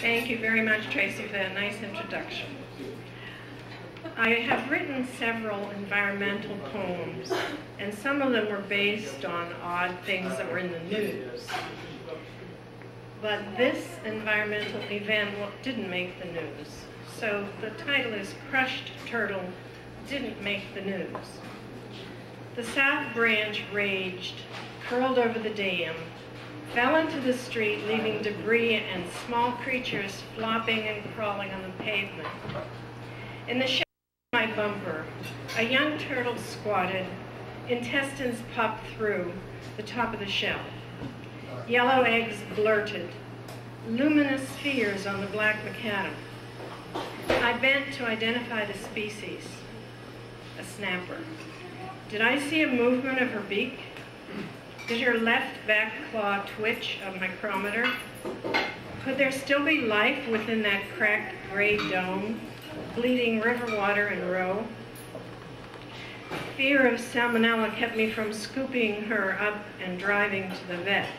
Thank you very much, Tracy, for that nice introduction. I have written several environmental poems, and some of them were based on odd things that were in the news. But this environmental event didn't make the news. So the title is Crushed Turtle Didn't Make the News. The South Branch raged, curled over the dam, fell into the street, leaving debris and small creatures flopping and crawling on the pavement. In the shadow of my bumper, a young turtle squatted, intestines popped through the top of the shell. Yellow eggs blurted, luminous spheres on the black macadam. I bent to identify the species, a snapper. Did I see a movement of her beak? Did her left back claw twitch a micrometer? Could there still be life within that cracked gray dome, bleeding river water in row? Fear of salmonella kept me from scooping her up and driving to the vet.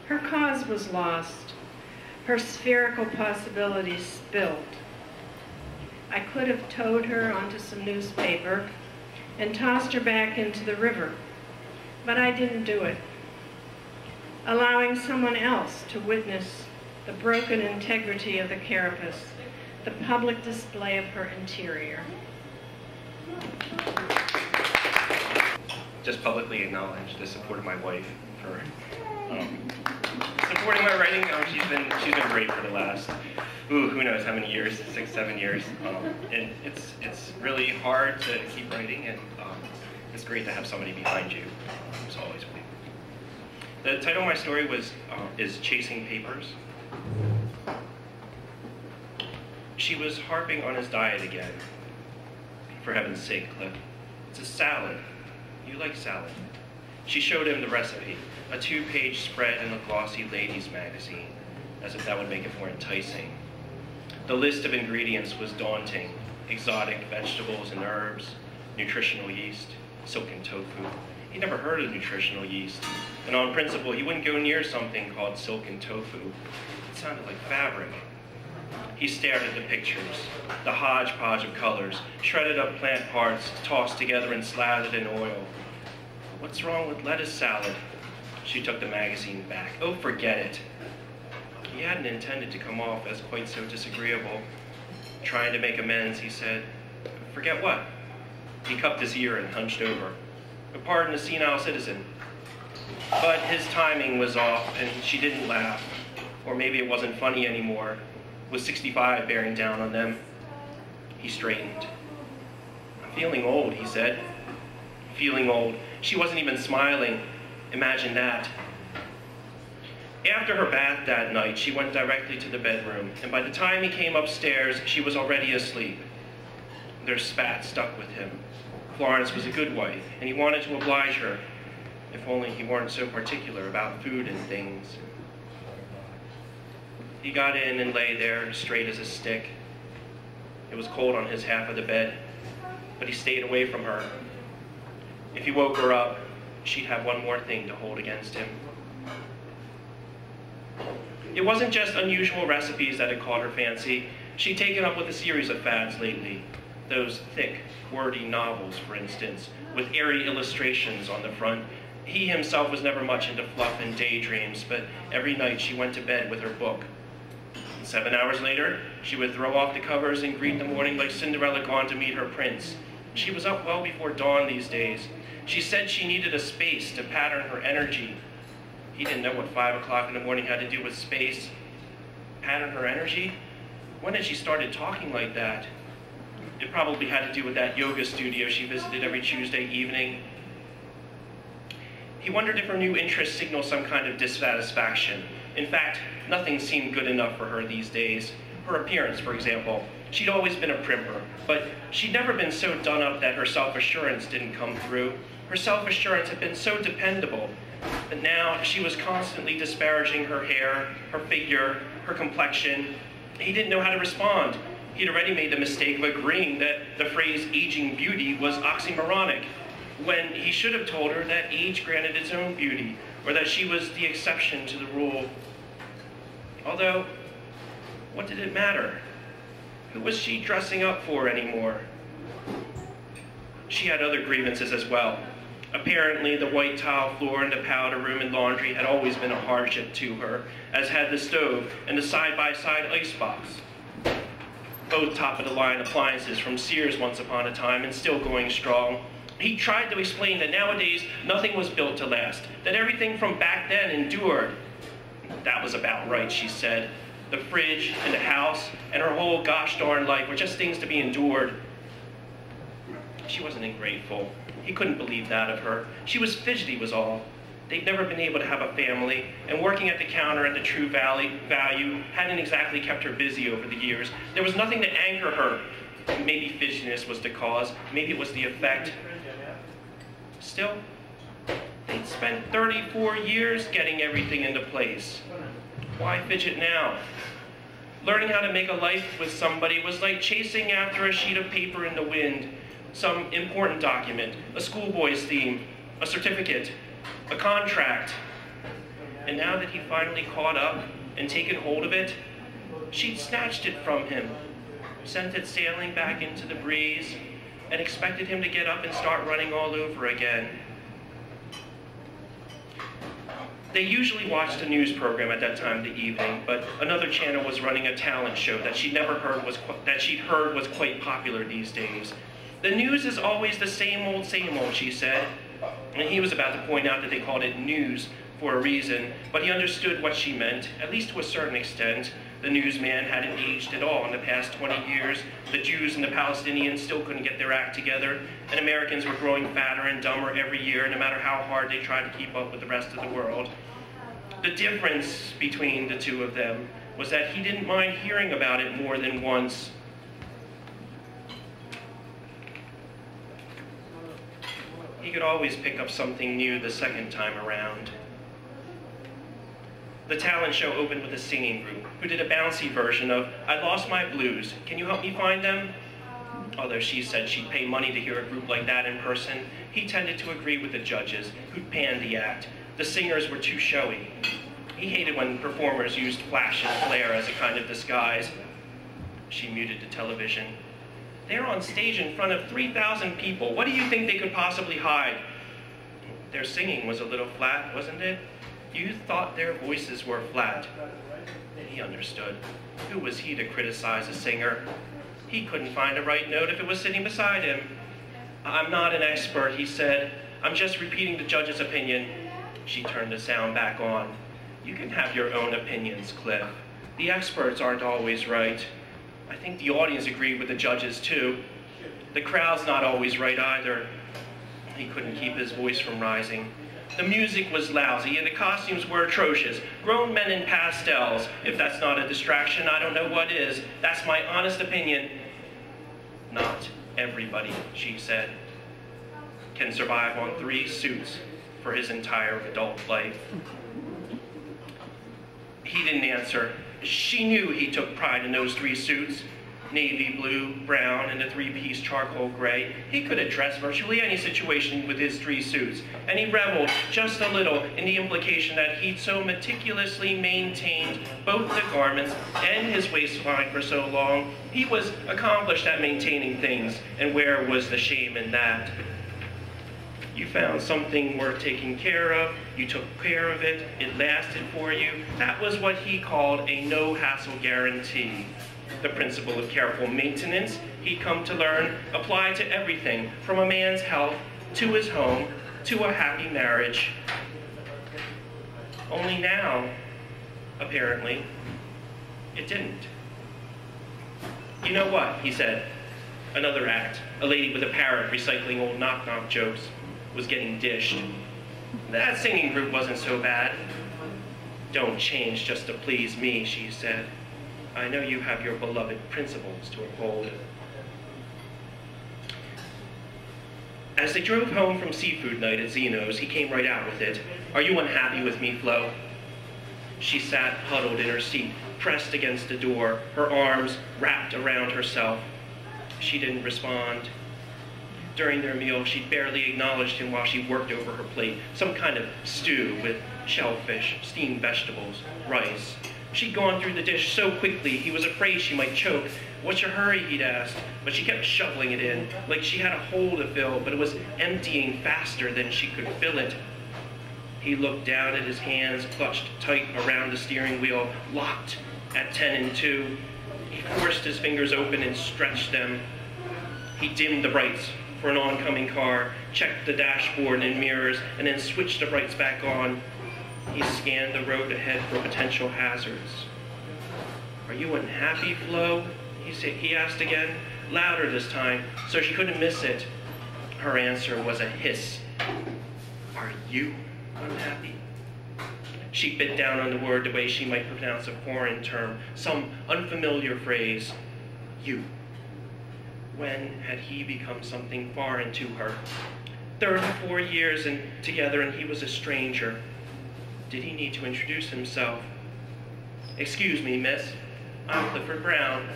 Her cause was lost. Her spherical possibilities spilled. I could have towed her onto some newspaper and tossed her back into the river. But I didn't do it, allowing someone else to witness the broken integrity of the carapace, the public display of her interior. Just publicly acknowledge the support of my wife for supporting my writing. She's been great for the last, who knows how many years, 6, 7 years. And it's really hard to keep writing, and it's great to have somebody behind you. It's always with you. The title of my story is Chasing Papers. She was harping on his diet again. For heaven's sake, Cliff. It's a salad. You like salad. She showed him the recipe, a 2-page spread in a glossy ladies' magazine, as if that would make it more enticing. The list of ingredients was daunting: exotic vegetables and herbs, nutritional yeast, silken tofu. He'd never heard of nutritional yeast, and on principle, he wouldn't go near something called silken tofu. It sounded like fabric. He stared at the pictures, the hodgepodge of colors, shredded up plant parts, tossed together and slathered in oil. What's wrong with lettuce salad? She took the magazine back. Oh, forget it. He hadn't intended to come off as quite so disagreeable. Trying to make amends, he said, "Forget what?" He cupped his ear and hunched over. Pardon a senile citizen. But his timing was off, and she didn't laugh. Or maybe it wasn't funny anymore, with 65 bearing down on them. He straightened. "I'm feeling old," he said. Feeling old. She wasn't even smiling. Imagine that. After her bath that night, she went directly to the bedroom, and by the time he came upstairs, she was already asleep. Their spat stuck with him. Florence was a good wife, and he wanted to oblige her, if only he weren't so particular about food and things. He got in and lay there, straight as a stick. It was cold on his half of the bed, but he stayed away from her. If he woke her up, she'd have one more thing to hold against him. It wasn't just unusual recipes that had caught her fancy. She'd taken up with a series of fads lately. Those thick, wordy novels, for instance, with airy illustrations on the front. He himself was never much into fluff and daydreams, but every night she went to bed with her book. 7 hours later, she would throw off the covers and greet the morning like Cinderella gone to meet her prince. She was up well before dawn these days. She said she needed a space to pattern her energy. He didn't know what 5 o'clock in the morning had to do with space. Pattern her energy? When had she started talking like that? It probably had to do with that yoga studio she visited every Tuesday evening. He wondered if her new interest signaled some kind of dissatisfaction. In fact, nothing seemed good enough for her these days. Her appearance, for example. She'd always been a primper, but she'd never been so done up that her self-assurance didn't come through. Her self-assurance had been so dependable, but now she was constantly disparaging her hair, her figure, her complexion. He didn't know how to respond. He'd already made the mistake of agreeing that the phrase aging beauty was oxymoronic, when he should have told her that age granted its own beauty, or that she was the exception to the rule. Although, What did it matter? Who was she dressing up for anymore? She had other grievances as well. Apparently, the white tile floor in the powder room and laundry had always been a hardship to her, as had the stove and the side-by-side icebox. Both top-of-the-line appliances from Sears once upon a time and still going strong. He tried to explain that nowadays nothing was built to last, that everything from back then endured. That was about right, she said. The fridge and the house and her whole gosh darn life were just things to be endured. She wasn't ungrateful. He couldn't believe that of her. She was fidgety was all. They'd never been able to have a family, and working at the counter at the True Value hadn't exactly kept her busy over the years. There was nothing to anchor her. Maybe fidgetiness was the cause. Maybe it was the effect. Still, they'd spent 34 years getting everything into place. Why fidget now? Learning how to make a life with somebody was like chasing after a sheet of paper in the wind. Some important document, a schoolboy's theme, a certificate, a contract. And now that he finally caught up and taken hold of it, she'd snatched it from him, sent it sailing back into the breeze, and expected him to get up and start running all over again. They usually watched a news program at that time of the evening, but another channel was running a talent show that she'd heard was quite popular these days. The news is always the same old, she said. And he was about to point out that they called it news for a reason, but he understood what she meant, at least to a certain extent. The newsman hadn't aged at all in the past 20 years. The Jews and the Palestinians still couldn't get their act together, and Americans were growing fatter and dumber every year, no matter how hard they tried to keep up with the rest of the world. The difference between the two of them was that he didn't mind hearing about it more than once. He could always pick up something new the second time around. The talent show opened with a singing group who did a bouncy version of "I Lost My Blues. Can you help me find them?" Although she said she'd pay money to hear a group like that in person, he tended to agree with the judges, who'd panned the act. The singers were too showy. He hated when performers used flash and flare as a kind of disguise. She muted the television. They're on stage in front of 3,000 people. What do you think they could possibly hide? Their singing was a little flat, wasn't it? You thought their voices were flat. He understood. Who was he to criticize a singer? He couldn't find a right note if it was sitting beside him. "I'm not an expert," he said. "I'm just repeating the judge's opinion." She turned the sound back on. "You can have your own opinions, Cliff. The experts aren't always right. I think the audience agreed with the judges, too. The crowd's not always right, either." He couldn't keep his voice from rising. The music was lousy, and the costumes were atrocious. Grown men in pastels. If that's not a distraction, I don't know what is. That's my honest opinion. "Not everybody," she said, "can survive on 3 suits for his entire adult life." He didn't answer. She knew he took pride in those 3 suits. Navy blue, brown, and a 3-piece charcoal gray. He could address virtually any situation with his 3 suits, and he reveled just a little in the implication that he'd so meticulously maintained both the garments and his waistline for so long. He was accomplished at maintaining things, and where was the shame in that? You found something worth taking care of, you took care of it, it lasted for you. That was what he called a no-hassle guarantee. The principle of careful maintenance, he'd come to learn, applied to everything, from a man's health, to his home, to a happy marriage. Only now, apparently, it didn't. "You know what?" he said. Another act, a lady with a parrot recycling old knock-knock jokes, was getting dished. "That singing group wasn't so bad." "Don't change just to please me," she said. "I know you have your beloved principles to uphold." As they drove home from seafood night at Zeno's, he came right out with it. "Are you unhappy with me, Flo?" She sat huddled in her seat, pressed against the door, her arms wrapped around herself. She didn't respond. During their meal, she barely acknowledged him while she worked over her plate, some kind of stew with shellfish, steamed vegetables, rice. She'd gone through the dish so quickly, he was afraid she might choke. "What's your hurry?" he'd asked, but she kept shoveling it in, like she had a hole to fill, but it was emptying faster than she could fill it. He looked down at his hands, clutched tight around the steering wheel, locked at 10 and 2. He forced his fingers open and stretched them. He dimmed the brights for an oncoming car, checked the dashboard and mirrors, and then switched the brights back on. He scanned the road ahead for potential hazards. "Are you unhappy, Flo?" he asked again, louder this time, so she couldn't miss it. Her answer was a hiss. "Are you unhappy?" She bit down on the word the way she might pronounce a foreign term, some unfamiliar phrase. You. When had he become something foreign to her? 34 years together and he was a stranger. Did he need to introduce himself? "Excuse me, miss. I'm Clifford Brown.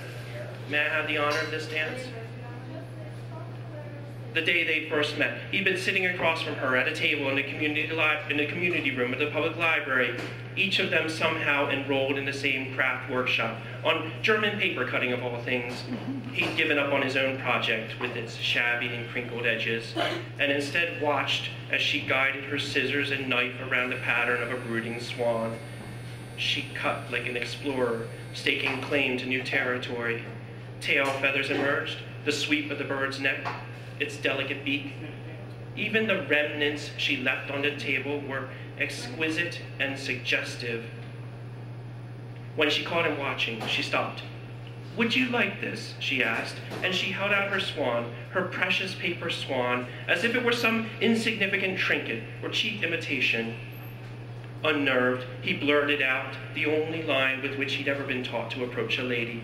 May I have the honor of this dance?" The day they first met, he'd been sitting across from her at a table in the community room of the public library, each of them somehow enrolled in the same craft workshop, on German paper cutting of all things. He'd given up on his own project with its shabby and crinkled edges, and instead watched as she guided her scissors and knife around the pattern of a brooding swan. She cut like an explorer, staking claim to new territory. Tail feathers emerged, the sweep of the bird's neck, its delicate beak. Even the remnants she left on the table were exquisite and suggestive. When she caught him watching, she stopped. "Would you like this?" she asked, and she held out her swan, her precious paper swan, as if it were some insignificant trinket or cheap imitation. Unnerved, he blurted out the only line with which he'd ever been taught to approach a lady.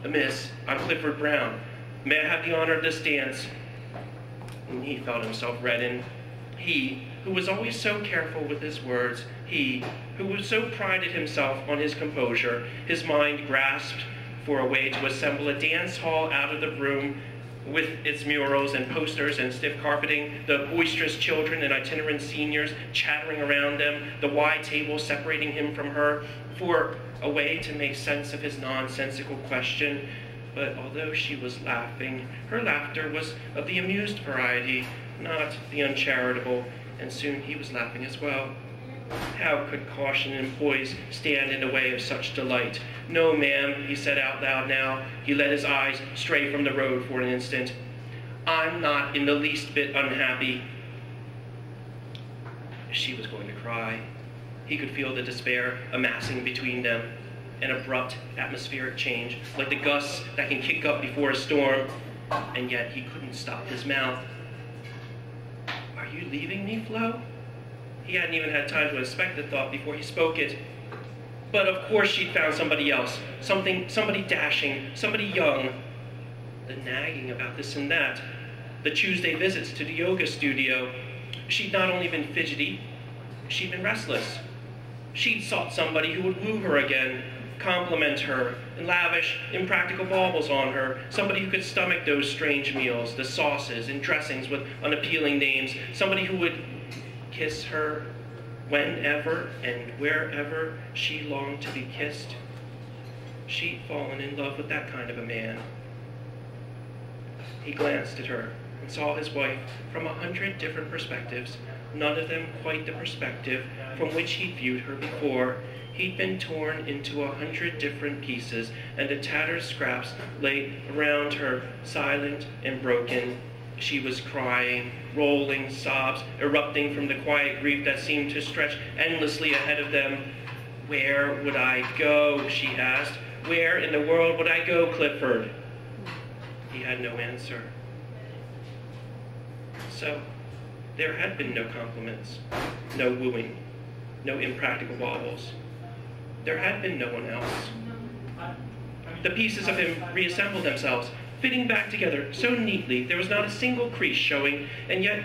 "Miss, I'm Clifford Brown. May I have the honor of this dance?" And he felt himself redden. He, who was always so careful with his words, he, who was so prided himself on his composure, his mind grasped for a way to assemble a dance hall out of the room with its murals and posters and stiff carpeting, the boisterous children and itinerant seniors chattering around them, the wide table separating him from her, for a way to make sense of his nonsensical question. But although she was laughing, her laughter was of the amused variety, not the uncharitable, and soon he was laughing as well. How could caution and poise stand in the way of such delight? "No, ma'am," he said out loud now. He let his eyes stray from the road for an instant. "I'm not in the least bit unhappy." She was going to cry. He could feel the despair amassing between them. An abrupt atmospheric change, like the gusts that can kick up before a storm, and yet he couldn't stop his mouth. "Are you leaving me, Flo?" He hadn't even had time to inspect the thought before he spoke it. But of course she'd found somebody else, somebody dashing, somebody young. The nagging about this and that, the Tuesday visits to the yoga studio. She'd not only been fidgety, she'd been restless. She'd sought somebody who would woo her again, compliment her, and lavish impractical baubles on her, somebody who could stomach those strange meals, the sauces and dressings with unappealing names, somebody who would kiss her whenever and wherever she longed to be kissed. She'd fallen in love with that kind of a man. He glanced at her and saw his wife from 100 different perspectives, none of them quite the perspective from which he'd viewed her before. He'd been torn into 100 different pieces, and the tattered scraps lay around her, silent and broken. She was crying, rolling sobs, erupting from the quiet grief that seemed to stretch endlessly ahead of them. "Where would I go?" she asked. "Where in the world would I go, Clifford?" He had no answer. So, there had been no compliments, no wooing, no impractical baubles. There had been no one else. The pieces of him reassembled themselves, fitting back together so neatly there was not a single crease showing, and yet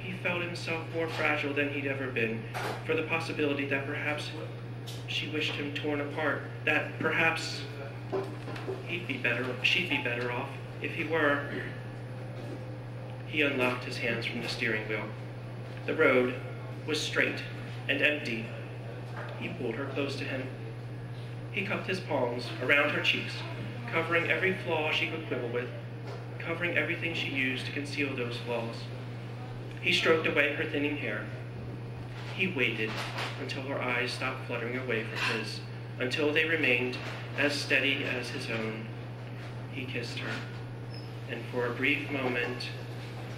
he felt himself more fragile than he'd ever been, for the possibility that perhaps she wished him torn apart, that perhaps she'd be better off if he were. He unlocked his hands from the steering wheel. The road was straight and empty. He pulled her close to him. He cupped his palms around her cheeks, covering every flaw she could quibble with, covering everything she used to conceal those flaws. He stroked away her thinning hair. He waited until her eyes stopped fluttering away from his, until they remained as steady as his own. He kissed her, and for a brief moment,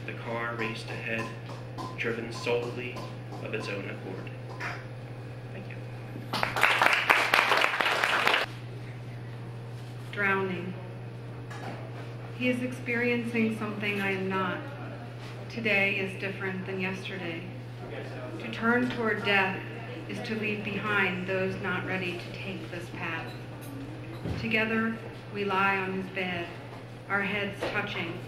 the car raced ahead, driven solely of its own accord. Thank you. Drowning. He is experiencing something I am not. Today is different than yesterday. To turn toward death is to leave behind those not ready to take this path. Together, we lie on his bed, our heads touching.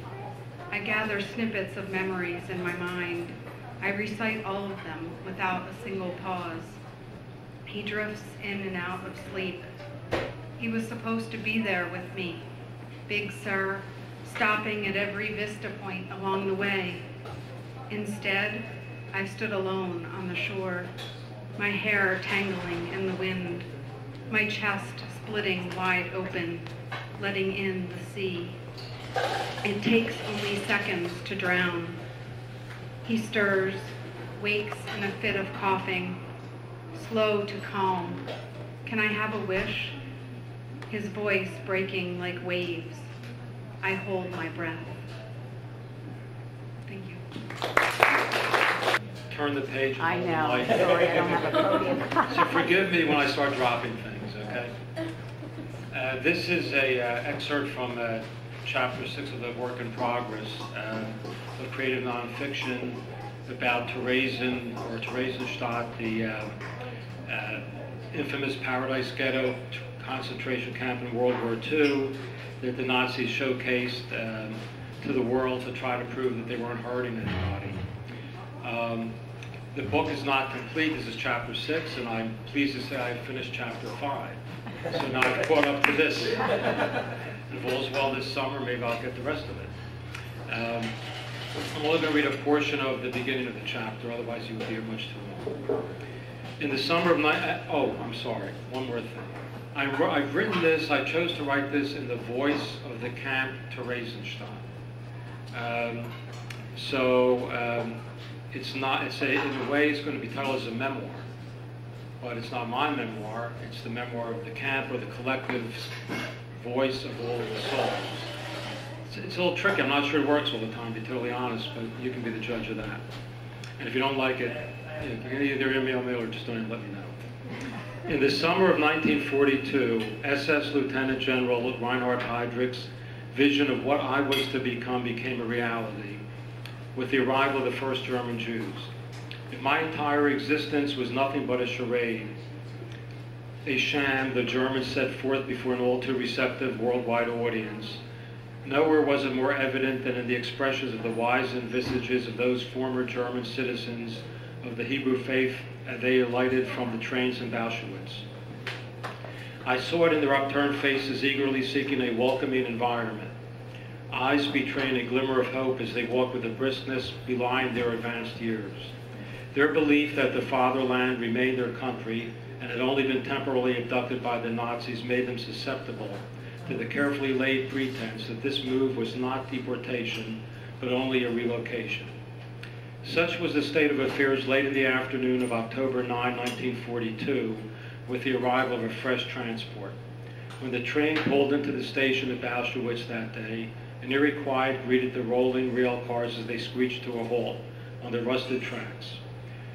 I gather snippets of memories in my mind. I recite all of them without a single pause. He drifts in and out of sleep. He was supposed to be there with me, Big Sur, stopping at every vista point along the way. Instead, I stood alone on the shore, my hair tangling in the wind, my chest splitting wide open, letting in the sea. It takes only seconds to drown. He stirs, wakes in a fit of coughing, slow to calm. Can I have a wish? His voice breaking like waves. I hold my breath. Thank you. Turn the page. I know. Sorry, I don't have a podium. So forgive me when I start dropping things, okay? This is a excerpt from Chapter 6 of the Work in Progress of creative nonfiction about Theresienstadt, the infamous Paradise Ghetto concentration camp in World War II that the Nazis showcased to the world to try to prove that they weren't hurting anybody. The book is not complete. This is Chapter 6, and I'm pleased to say I've finished Chapter 5. So now I've caught up to this. If all's well this summer, maybe I'll get the rest of it. I'm only going to read a portion of the beginning of the chapter, otherwise you would hear much too long. In the summer of I'm sorry, one more thing. I've written this, I chose to write this in the voice of the camp Theresienstadt. In a way it's going to be titled as a memoir, but it's not my memoir, it's the memoir of the camp or the collective voice of all of the souls. It's a little tricky, I'm not sure it works all the time, to be totally honest, but you can be the judge of that. And if you don't like it, you can either email me or just don't even let me know. In the summer of 1942, SS Lieutenant General Reinhard Heydrich's vision of what I was to become became a reality with the arrival of the first German Jews. If my entire existence was nothing but a charade, a sham the Germans set forth before an all too receptive worldwide audience, nowhere was it more evident than in the expressions of the wizened visages of those former German citizens of the Hebrew faith as they alighted from the trains in Auschwitz. I saw it in their upturned faces eagerly seeking a welcoming environment, eyes betraying a glimmer of hope as they walked with a briskness belying their advanced years. Their belief that the fatherland remained their country and had only been temporarily abducted by the Nazis made them susceptible to the carefully laid pretense that this move was not deportation, but only a relocation. Such was the state of affairs late in the afternoon of October 9, 1942, with the arrival of a fresh transport. When the train pulled into the station at Auschwitz that day, an eerie quiet greeted the rolling rail cars as they screeched to a halt on the rusted tracks.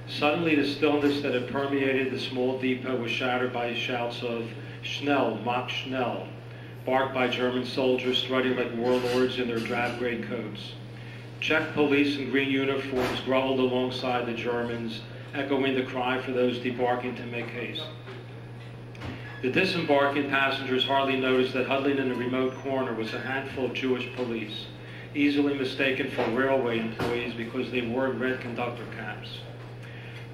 Suddenly, the stillness that had permeated the small depot was shattered by shouts of "Schnell, mach schnell," barked by German soldiers strutting like warlords in their drab gray coats. Czech police in green uniforms grovelled alongside the Germans, echoing the cry for those debarking to make haste. The disembarking passengers hardly noticed that huddling in a remote corner was a handful of Jewish police, easily mistaken for railway employees because they wore red conductor caps.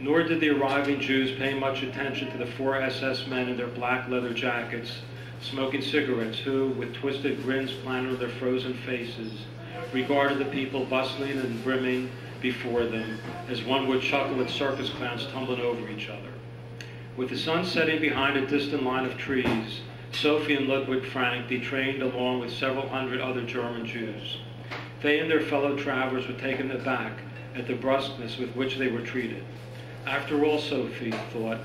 Nor did the arriving Jews pay much attention to the 4 SS men in their black leather jackets, smoking cigarettes, who, with twisted grins planted on their frozen faces, regarded the people bustling and brimming before them as one would chuckle at circus clowns tumbling over each other. With the sun setting behind a distant line of trees, Sophie and Ludwig Frank detrained along with several hundred other German Jews. They and their fellow travelers were taken aback at the brusqueness with which they were treated. After all, Sophie thought,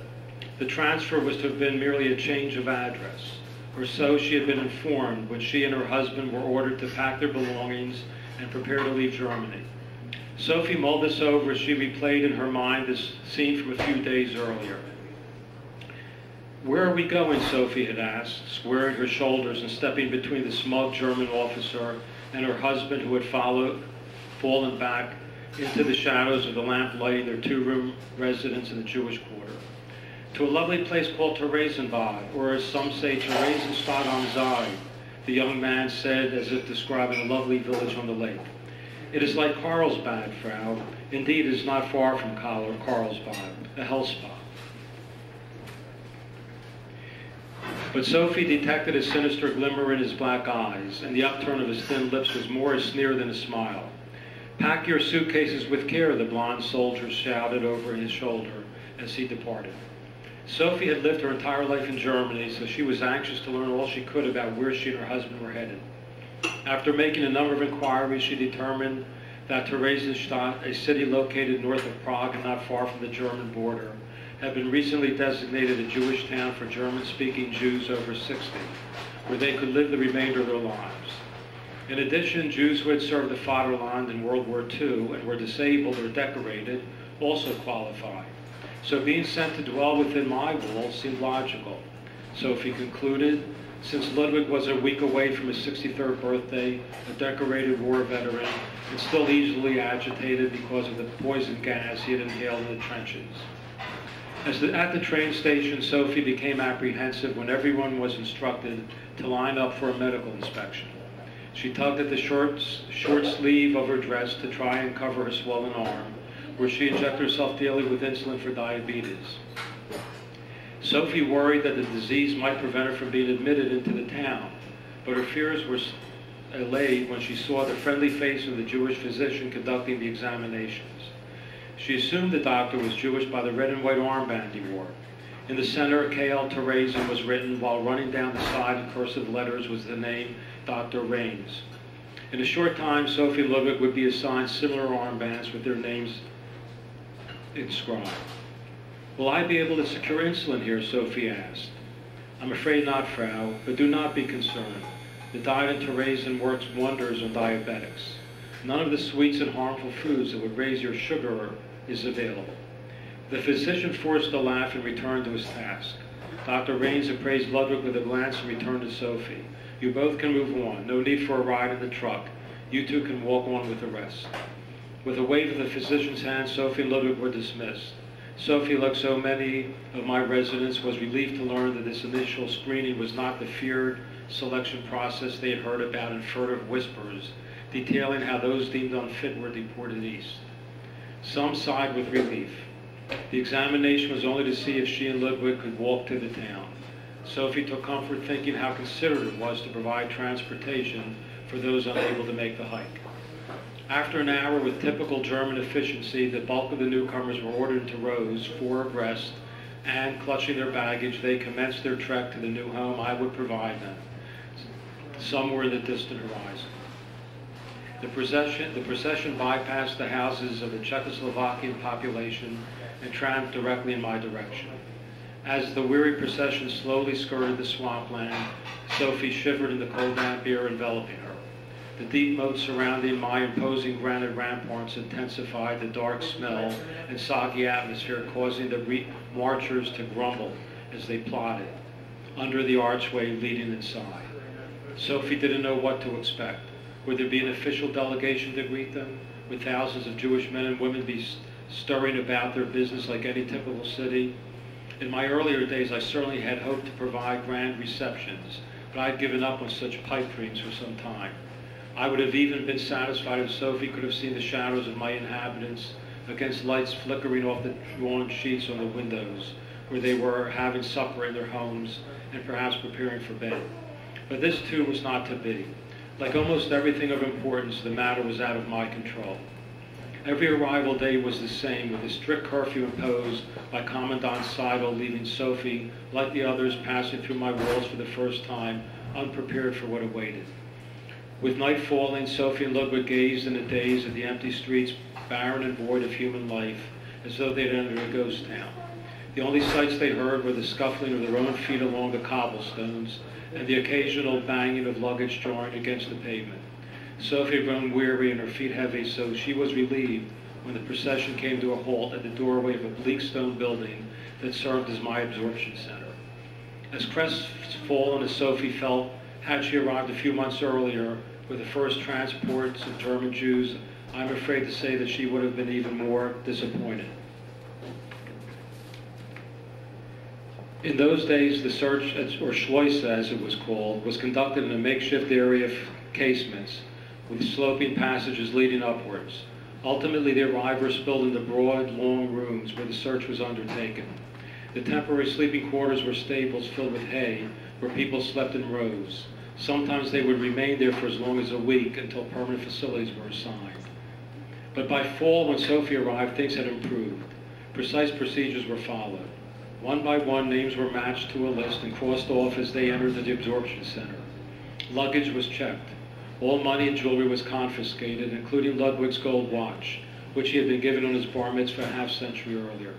the transfer was to have been merely a change of address, or so she had been informed when she and her husband were ordered to pack their belongings and prepare to leave Germany. Sophie mulled this over as she replayed in her mind this scene from a few days earlier. "Where are we going?" Sophie had asked, squaring her shoulders and stepping between the smug German officer and her husband, who had fallen back into the shadows of the lamp lighting their two-room residence in the Jewish quarter. "To a lovely place called Theresienbad, or as some say, Theresienstadt am See," the young man said, as if describing a lovely village on the lake. "It is like Carlsbad, Frau. Indeed, it is not far from Carlsbad, a hell spot." But Sophie detected a sinister glimmer in his black eyes, and the upturn of his thin lips was more a sneer than a smile. "Pack your suitcases with care," the blonde soldier shouted over his shoulder as he departed. Sophie had lived her entire life in Germany, so she was anxious to learn all she could about where she and her husband were headed. After making a number of inquiries, she determined that Theresienstadt, a city located north of Prague and not far from the German border, had been recently designated a Jewish town for German-speaking Jews over 60, where they could live the remainder of their lives. In addition, Jews who had served the Vaterland in World War II and were disabled or decorated also qualified. So being sent to dwell within my walls seemed logical. Sophie concluded, since Ludwig was a week away from his 63rd birthday, a decorated war veteran, and still easily agitated because of the poison gas he had inhaled in the trenches. At the train station, Sophie became apprehensive when everyone was instructed to line up for a medical inspection. She tugged at the short sleeve of her dress to try and cover her swollen arm, where she injected herself daily with insulin for diabetes. Sophie worried that the disease might prevent her from being admitted into the town, but her fears were allayed when she saw the friendly face of the Jewish physician conducting the examinations. She assumed the doctor was Jewish by the red and white armband he wore. In the center, K.L. Theresian was written, while running down the side in cursive letters was the name Dr. Raines. In a short time, Sophie and Ludwig would be assigned similar armbands with their names inscribed. "Will I be able to secure insulin here?" Sophie asked. "I'm afraid not, Frau, but do not be concerned. The diet in Theresian works wonders on diabetics. None of the sweets and harmful foods that would raise your sugar is available." The physician forced a laugh and returned to his task. Dr. Raines appraised Ludwig with a glance and returned to Sophie. "You both can move on. No need for a ride in the truck. You two can walk on with the rest." With a wave of the physician's hand, Sophie and Ludwig were dismissed. Sophie, like so many of my residents, was relieved to learn that this initial screening was not the feared selection process they had heard about in furtive whispers, detailing how those deemed unfit were deported east. Some sighed with relief. The examination was only to see if she and Ludwig could walk to the town. Sophie took comfort thinking how considerate it was to provide transportation for those unable to make the hike. After an hour with typical German efficiency, the bulk of the newcomers were ordered into rows, 4 abreast, and, clutching their baggage, they commenced their trek to the new home I would provide them, somewhere in the distant horizon. The procession bypassed the houses of the Czechoslovakian population and tramped directly in my direction. As the weary procession slowly skirted the swampland, Sophie shivered in the cold damp air enveloping her. The deep moat surrounding my imposing granite ramparts intensified the dark smell and soggy atmosphere, causing the marchers to grumble as they plodded under the archway leading inside. Sophie didn't know what to expect. Would there be an official delegation to greet them? Would thousands of Jewish men and women be stirring about their business like any typical city? In my earlier days, I certainly had hoped to provide grand receptions, but I'd given up on such pipe dreams for some time. I would have even been satisfied if Sophie could have seen the shadows of my inhabitants against lights flickering off the drawn sheets on the windows, where they were having supper in their homes and perhaps preparing for bed. But this too was not to be. Like almost everything of importance, the matter was out of my control. Every arrival day was the same, with a strict curfew imposed by Commandant Seidel, leaving Sophie, like the others, passing through my walls for the first time, unprepared for what awaited. With night falling, Sophie and Ludwig gazed in a daze at the empty streets, barren and void of human life, as though they'd entered a ghost town. The only sights they heard were the scuffling of their own feet along the cobblestones and the occasional banging of luggage jarring against the pavement. Sophie had grown weary and her feet heavy, so she was relieved when the procession came to a halt at the doorway of a bleak stone building that served as my absorption center. As crestfallen as Sophie felt, had she arrived a few months earlier with the first transports of German Jews, I'm afraid to say that she would have been even more disappointed. In those days, the search, or Schleuse as it was called, was conducted in a makeshift area of casements with sloping passages leading upwards. Ultimately, the arrivals spilled into broad, long rooms where the search was undertaken. The temporary sleeping quarters were stables filled with hay where people slept in rows. Sometimes they would remain there for as long as a week until permanent facilities were assigned. But by fall, when Sophie arrived, things had improved. Precise procedures were followed. One by one, names were matched to a list and crossed off as they entered the absorption center. Luggage was checked. All money and jewelry was confiscated, including Ludwig's gold watch, which he had been given on his bar mitzvah a half-century earlier.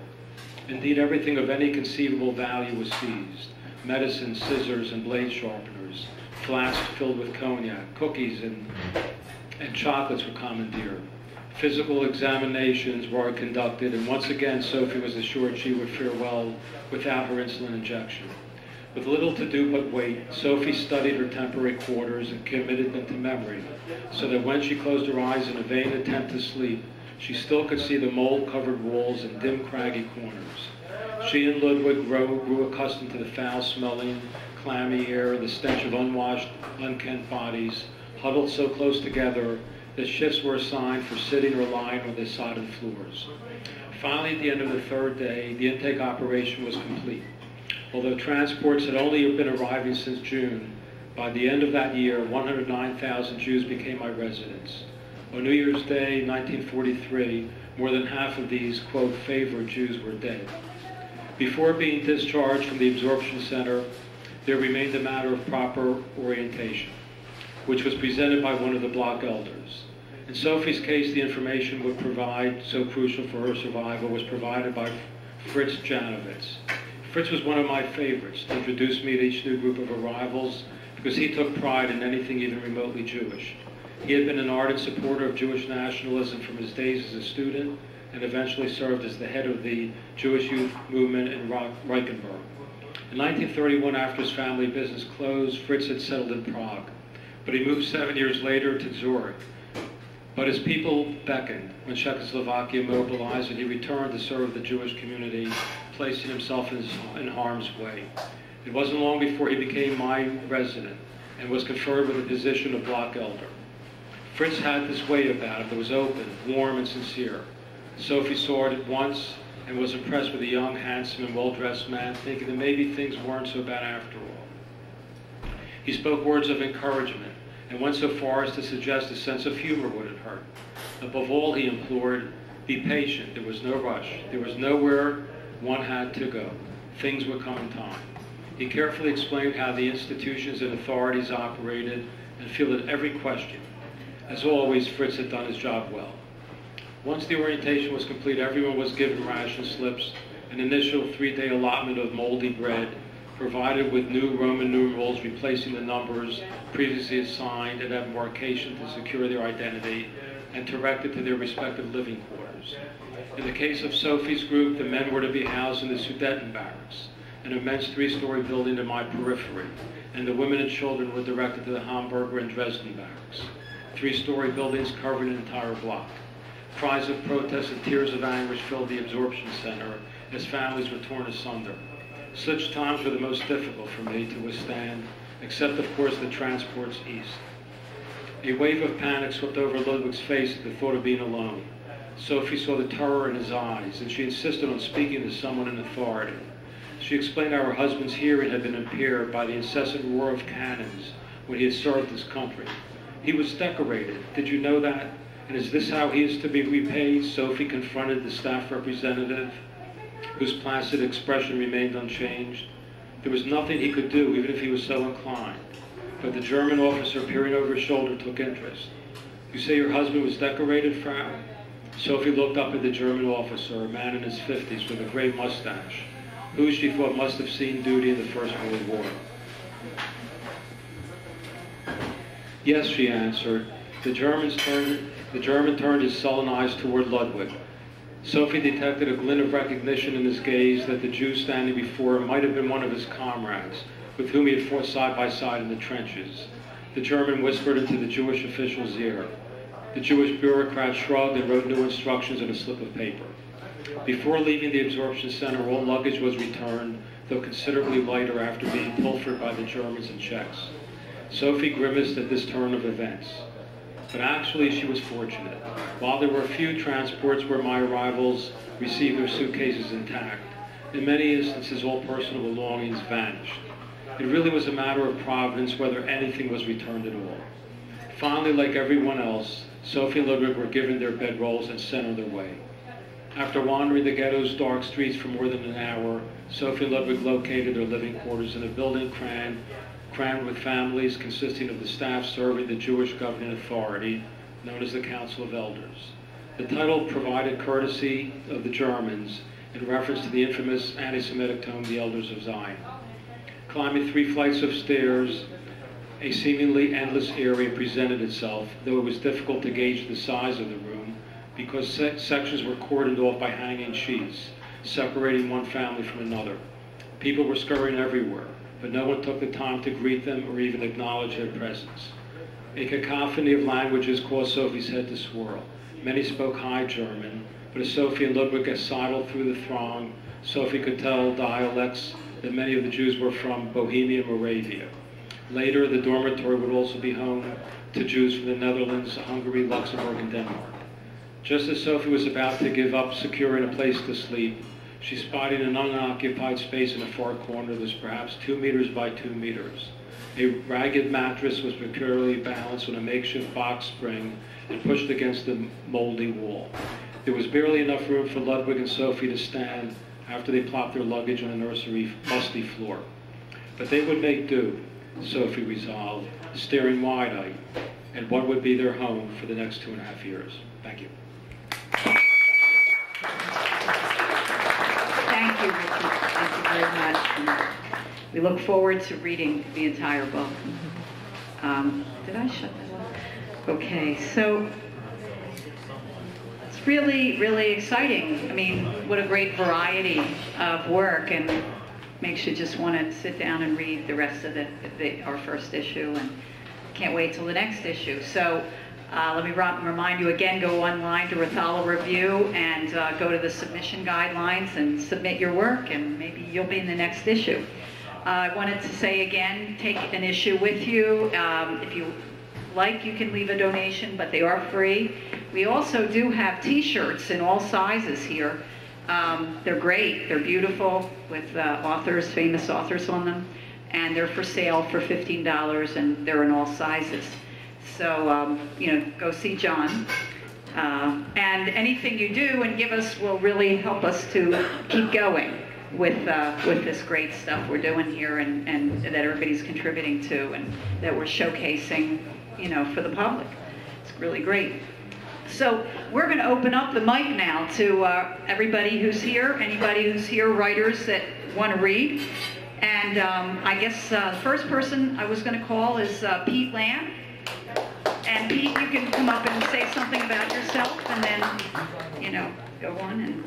Indeed, everything of any conceivable value was seized. Medicine, scissors, and blade sharpeners, flasks filled with cognac, cookies, and chocolates were commandeered. Physical examinations were conducted, and once again Sophie was assured she would fare well without her insulin injection. With little to do but wait, Sophie studied her temporary quarters and committed them to memory, so that when she closed her eyes in a vain attempt to sleep, she still could see the mold-covered walls and dim, craggy corners. She and Ludwig grew accustomed to the foul-smelling, clammy air and the stench of unwashed, unkempt bodies, huddled so close together that shifts were assigned for sitting or lying on the sodden floors. Finally, at the end of the third day, the intake operation was complete. Although transports had only been arriving since June, by the end of that year, 109,000 Jews became my residents. On New Year's Day, 1943, more than half of these, quote, favored Jews were dead. Before being discharged from the absorption center, there remained the matter of proper orientation, which was presented by one of the block elders. In Sophie's case, the information would provide, so crucial for her survival, was provided by Fritz Janowitz. Fritz was one of my favorites to introduce me to each new group of arrivals because he took pride in anything even remotely Jewish. He had been an ardent supporter of Jewish nationalism from his days as a student and eventually served as the head of the Jewish youth movement in Reichenberg. In 1931, after his family business closed, Fritz had settled in Prague, but he moved 7 years later to Zurich. But his people beckoned when Czechoslovakia mobilized, and he returned to serve the Jewish community, placing himself in harm's way. It wasn't long before he became my resident and was conferred with the position of block elder. Fritz had this way about him that was open, warm, and sincere. Sophie saw it at once and was impressed with a young, handsome, and well-dressed man, thinking that maybe things weren't so bad after all. He spoke words of encouragement and went so far as to suggest a sense of humor wouldn't hurt. Above all, he implored, be patient. There was no rush. There was nowhere one had to go. Things would come in time. He carefully explained how the institutions and authorities operated and fielded every question. As always, Fritz had done his job well. Once the orientation was complete, everyone was given ration slips, an initial 3-day allotment of moldy bread, provided with new Roman numerals replacing the numbers previously assigned at embarkation to secure their identity, and directed to their respective living quarters. In the case of Sophie's group, the men were to be housed in the Sudeten barracks, an immense 3-story building in my periphery, and the women and children were directed to the Hamburger and Dresden barracks, 3-story buildings covering an entire block. Cries of protest and tears of anguish filled the absorption center as families were torn asunder. Such times were the most difficult for me to withstand, except of course the transports east. A wave of panic swept over Ludwig's face at the thought of being alone. Sophie saw the terror in his eyes, and she insisted on speaking to someone in authority. She explained how her husband's hearing had been impaired by the incessant roar of cannons when he had served his country. He was decorated. Did you know that? And is this how he is to be repaid? Sophie confronted the staff representative, whose placid expression remained unchanged. There was nothing he could do, even if he was so inclined. But the German officer, peering over his shoulder, took interest. You say your husband was decorated, Frau? Sophie looked up at the German officer, a man in his 50s with a gray mustache, who she thought must have seen duty in the First World War. Yes, she answered. The German turned his sullen eyes toward Ludwig. Sophie detected a glint of recognition in his gaze that the Jew standing before him might have been one of his comrades, with whom he had fought side by side in the trenches. The German whispered into the Jewish official's ear. The Jewish bureaucrat shrugged and wrote new instructions on a slip of paper. Before leaving the absorption center, all luggage was returned, though considerably lighter after being pilfered by the Germans and Czechs. Sophie grimaced at this turn of events. But actually, she was fortunate. While there were a few transports where my arrivals received their suitcases intact, in many instances all personal belongings vanished. It really was a matter of providence whether anything was returned at all. Finally, like everyone else, Sophie and Ludwig were given their bedrolls and sent on their way. After wandering the ghetto's dark streets for more than an hour, Sophie and Ludwig located their living quarters in a building crammed with families consisting of the staff serving the Jewish governing authority, known as the Council of Elders. The title provided courtesy of the Germans in reference to the infamous anti-Semitic tome, The Elders of Zion. Climbing 3 flights of stairs, a seemingly endless area presented itself, though it was difficult to gauge the size of the room because sections were cordoned off by hanging sheets, separating one family from another. People were scurrying everywhere, but no one took the time to greet them or even acknowledge their presence. A cacophony of languages caused Sophie's head to swirl. Many spoke High German, but as Sophie and Ludwig sidled through the throng, Sophie could tell dialects that many of the Jews were from Bohemia, Moravia. Later, the dormitory would also be home to Jews from the Netherlands, Hungary, Luxembourg, and Denmark. Just as Sophie was about to give up securing a place to sleep, she spotted an unoccupied space in a far corner that was perhaps 2 meters by 2 meters. A ragged mattress was precariously balanced on a makeshift box spring and pushed against the moldy wall. There was barely enough room for Ludwig and Sophie to stand after they plopped their luggage on a nursery musty floor. But they would make do, Sophie resolved, staring wide-eyed at what would be their home for the next 2.5 years. Thank you. Thank you, Richard. Thank you very much. And we look forward to reading the entire book. Did I shut that off? Okay, so it's really, really exciting. I mean, what a great variety of work, and makes you just want to sit down and read the rest of our first issue, and can't wait till the next issue. So let me remind you again, go online to Rothala Review and go to the submission guidelines and submit your work, and maybe you'll be in the next issue. I wanted to say again, take an issue with you. If you like, you can leave a donation, but they are free. We also do have t-shirts in all sizes here. They're great, they're beautiful, with authors, famous authors on them, and they're for sale for $15, and they're in all sizes. So, go see John. And anything you do and give us will really help us to keep going with this great stuff we're doing here, and that everybody's contributing to, and that we're showcasing, for the public. It's really great. So we're going to open up the mic now to everybody who's here, anybody who's here, writers that want to read. And I guess the first person I was going to call is Pete Lamb. And Pete, you can come up and say something about yourself, and then, go on, and,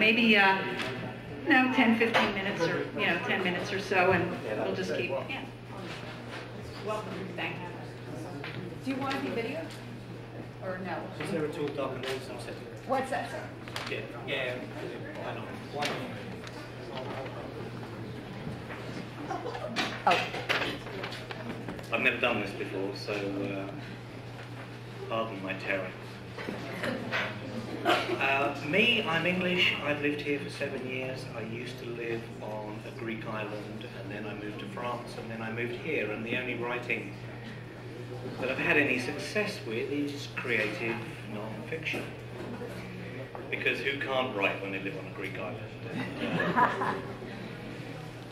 maybe, 10, 15 minutes, or, 10 minutes or so, and we'll just keep, yeah. Welcome, thank you. Do you want to be video? Or no? Is there a tall, dark and lonesome setting? What's that, sir? Yeah, why not? Oh. I've never done this before, so pardon my terror. Me, I'm English. I've lived here for 7 years. I used to live on a Greek island, and then I moved to France, and then I moved here, and the only writing that I've had any success with is creative non-fiction. Because who can't write when they live on a Greek island?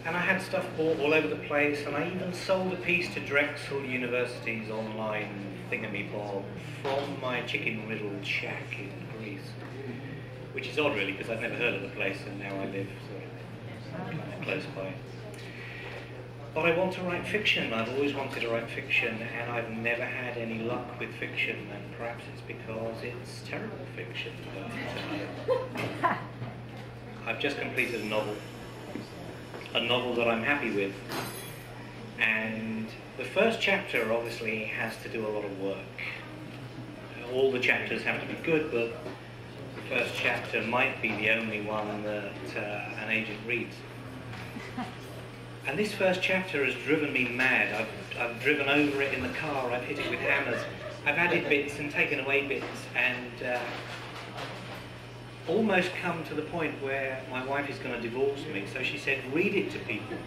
And I had stuff bought all over the place, and I even sold a piece to Drexel University's online thingamabob from my chicken-riddled shack in Greece. Which is odd, really, because I've never heard of the place, and now I live sort of kind of close by. But I want to write fiction. I've always wanted to write fiction, and I've never had any luck with fiction, and perhaps it's because it's terrible fiction. But, I've just completed a novel that I'm happy with, and the first chapter obviously has to do a lot of work. All the chapters have to be good, but the first chapter might be the only one that an agent reads. And this first chapter has driven me mad. I've driven over it in the car, I've hit it with hammers, I've added bits and taken away bits, and almost come to the point where my wife is going to divorce me, so she said, read it to people.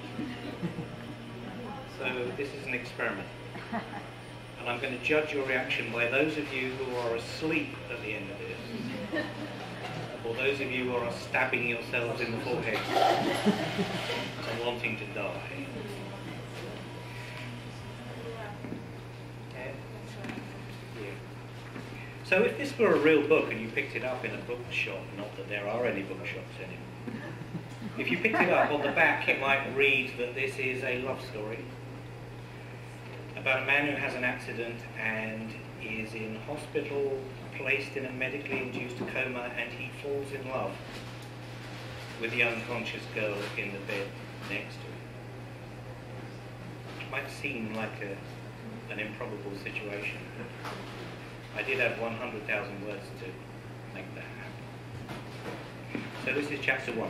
So this is an experiment. And I'm going to judge your reaction by those of you who are asleep at the end of this, or those of you who are stabbing yourselves in the forehead and wanting to die. So if this were a real book and you picked it up in a bookshop, not that there are any bookshops anymore, if you picked it up, on the back you might read that this is a love story about a man who has an accident and is in hospital, placed in a medically induced coma, and he falls in love with the unconscious girl in the bed next to him. It might seem like an improbable situation. I did have 100,000 words to make that happen. So this is chapter 1.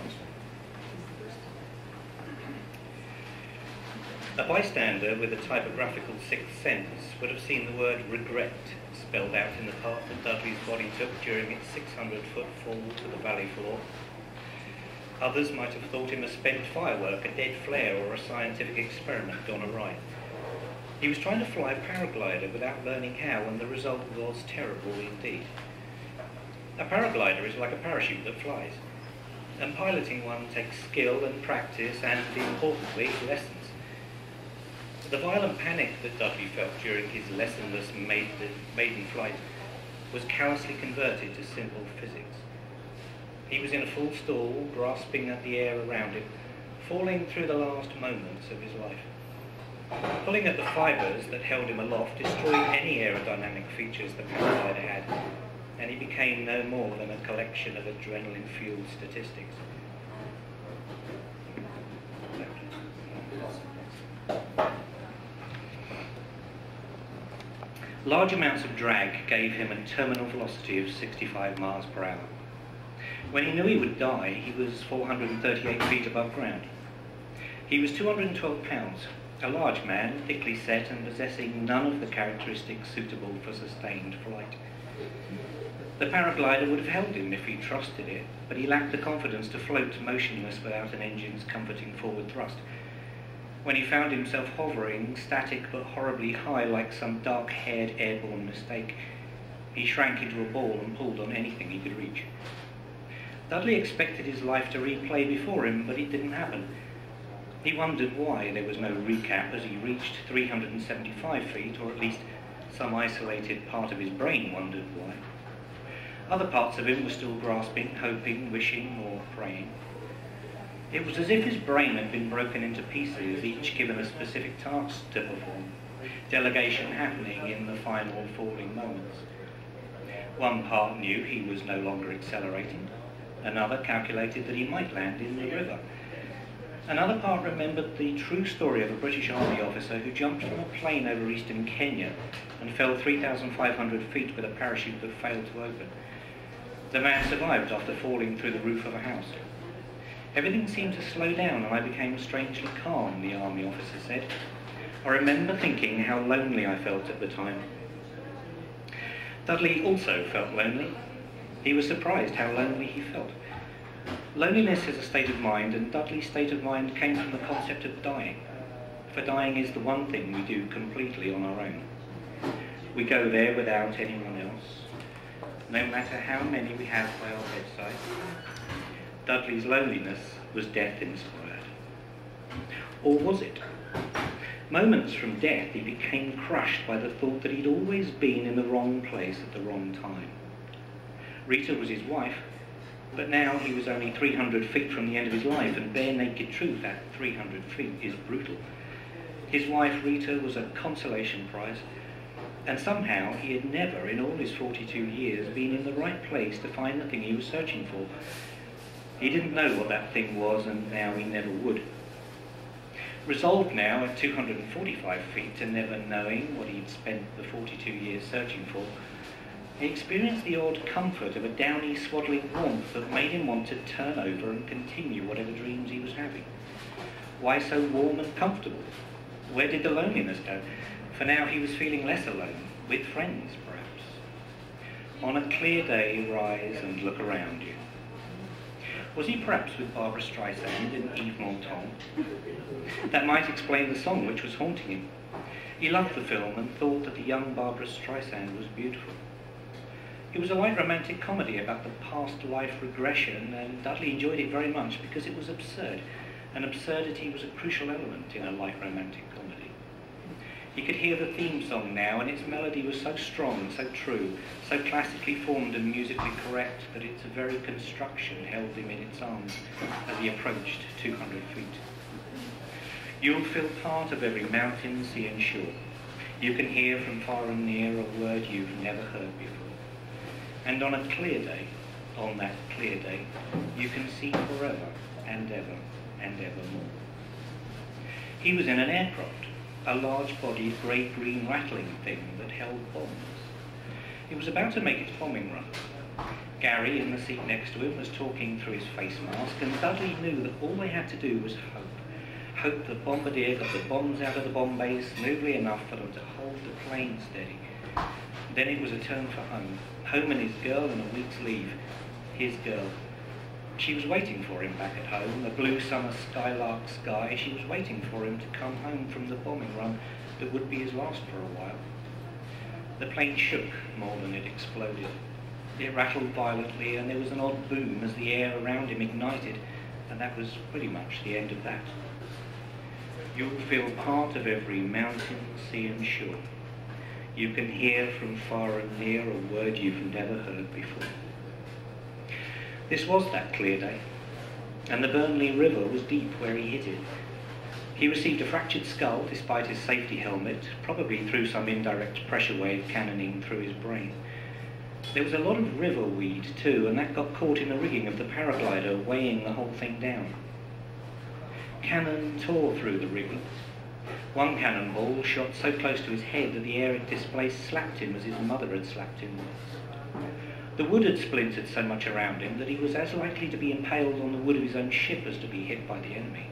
A bystander with a typographical sixth sense would have seen the word regret spelled out in the path that Dudley's body took during its 600-foot fall to the valley floor. Others might have thought him a spent firework, a dead flare, or a scientific experiment gone awry. He was trying to fly a paraglider without learning how, and the result was terrible indeed. A paraglider is like a parachute that flies, and piloting one takes skill and practice and, importantly, lessons. The violent panic that Dudley felt during his lessonless maiden flight was callously converted to simple physics. He was in a full stall, grasping at the air around him, falling through the last moments of his life. Pulling at the fibres that held him aloft destroyed any aerodynamic features the paraglider had, and he became no more than a collection of adrenaline-fueled statistics. Large amounts of drag gave him a terminal velocity of 65 miles per hour. When he knew he would die, he was 438 feet above ground. He was 212 pounds, a large man, thickly set and possessing none of the characteristics suitable for sustained flight. The paraglider would have held him if he trusted it, but he lacked the confidence to float motionless without an engine's comforting forward thrust. When he found himself hovering, static but horribly high like some dark-haired airborne mistake, he shrank into a ball and pulled on anything he could reach. Dudley expected his life to replay before him, but it didn't happen. He wondered why there was no recap as he reached 375 feet, or at least some isolated part of his brain wondered why. Other parts of him were still grasping, hoping, wishing, or praying. It was as if his brain had been broken into pieces, each given a specific task to perform, delegation happening in the final falling moments. One part knew he was no longer accelerating. Another calculated that he might land in the river. Another part remembered the true story of a British Army officer who jumped from a plane over eastern Kenya and fell 3,500 feet with a parachute that failed to open. The man survived after falling through the roof of a house. Everything seemed to slow down and I became strangely calm, the army officer said. I remember thinking how lonely I felt at the time. Dudley also felt lonely. He was surprised how lonely he felt. Loneliness is a state of mind, and Dudley's state of mind came from the concept of dying. For dying is the one thing we do completely on our own. We go there without anyone else, no matter how many we have by our bedside. Dudley's loneliness was death-inspired. Or was it? Moments from death, he became crushed by the thought that he'd always been in the wrong place at the wrong time. Rita was his wife, but now he was only 300 feet from the end of his life, and bare naked truth at 300 feet is brutal. His wife, Rita, was a consolation prize, and somehow he had never, in all his 42 years, been in the right place to find the thing he was searching for. He didn't know what that thing was, and now he never would. Resolved now at 245 feet to never knowing what he'd spent the 42 years searching for, he experienced the odd comfort of a downy, swaddling warmth that made him want to turn over and continue whatever dreams he was having. Why so warm and comfortable? Where did the loneliness go? For now he was feeling less alone, with friends perhaps. On a clear day, rise and look around you. Was he perhaps with Barbra Streisand in Yves Montand? That might explain the song which was haunting him. He loved the film and thought that the young Barbra Streisand was beautiful. It was a light romantic comedy about the past life regression, and Dudley enjoyed it very much because it was absurd, and absurdity was a crucial element in a light romantic comedy. He could hear the theme song now, and its melody was so strong, so true, so classically formed and musically correct that its very construction held him in its arms as he approached 200 feet. You'll feel part of every mountain, sea and shore. You can hear from far and near a word you've never heard before. And on a clear day, on that clear day, you can see forever and ever and evermore. He was in an aircraft, a large-bodied, grey-green rattling thing that held bombs. It was about to make its bombing run. Gary, in the seat next to him, was talking through his face mask, and Dudley knew that all they had to do was hope. Hope the bombardier got the bombs out of the bomb bay smoothly enough for them to hold the plane steady. Then it was a turn for home. Home and his girl and a week's leave. His girl. She was waiting for him back at home, the blue summer skylark sky. She was waiting for him to come home from the bombing run that would be his last for a while. The plane shook more than it exploded. It rattled violently, and there was an odd boom as the air around him ignited, and that was pretty much the end of that. You'll feel part of every mountain, sea and shore. You can hear from far and near a word you've never heard before. This was that clear day, and the Burnley River was deep where he hit it. He received a fractured skull despite his safety helmet, probably through some indirect pressure wave cannoning through his brain. There was a lot of river weed too, and that got caught in the rigging of the paraglider, weighing the whole thing down. Cannon tore through the rigging. One cannonball shot so close to his head that the air it displaced slapped him as his mother had slapped him once. The wood had splintered so much around him that he was as likely to be impaled on the wood of his own ship as to be hit by the enemy.